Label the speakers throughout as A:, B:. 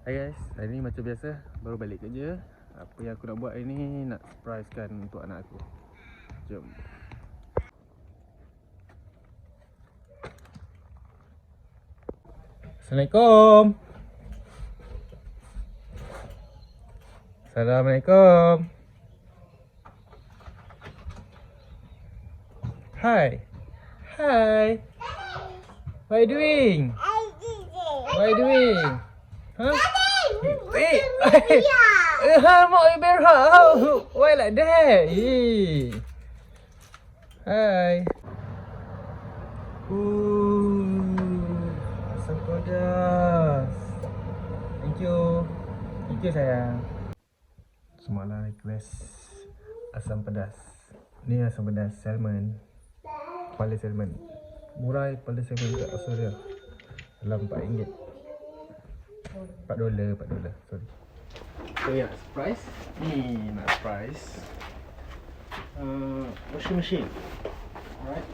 A: Hai guys, hari ni macam biasa, baru balik kerja. Apa yang aku nak buat hari ni, nak surprisekan untuk anak aku. Jom. Assalamualaikum. Assalamualaikum. Hi. Hi. What are you doing? What are you doing? Huh? Hey, mak you bear. Why like that? Hey. Hi. Asam pedas. Thank you. Thank you sayang. Semalam request asam pedas. Ni asam pedas salmon. Kepala salmon. Murah kepala salmon kat Australia. Dalam RM4. $4, sorry. So ya, surprise. Ni nak surprise. Washing machine. Alright.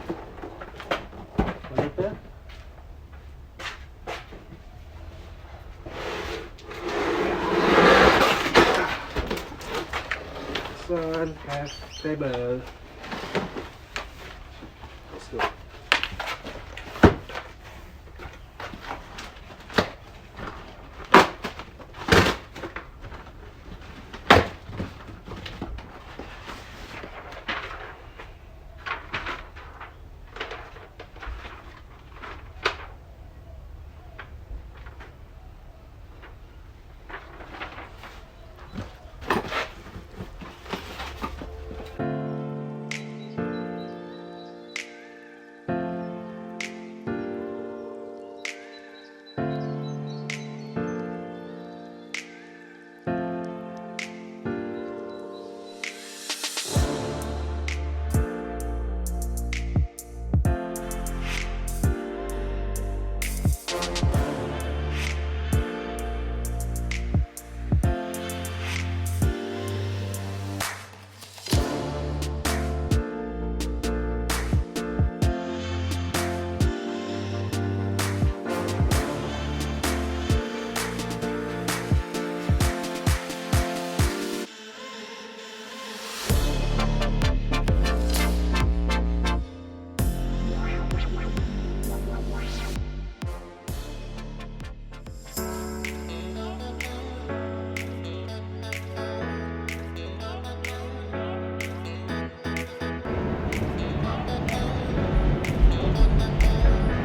A: Monitor. This one has table. Let's go.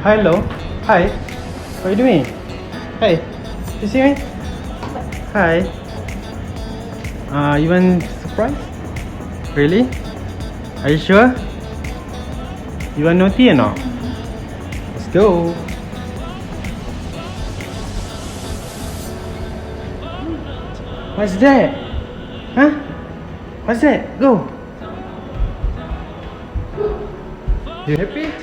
A: Hello. Hi. What are you doing? Hey. You see me? Hi. You want surprise? Really? Are you sure? You want naughty or not? Let's go. What's that? Huh? What's that? Go. You happy?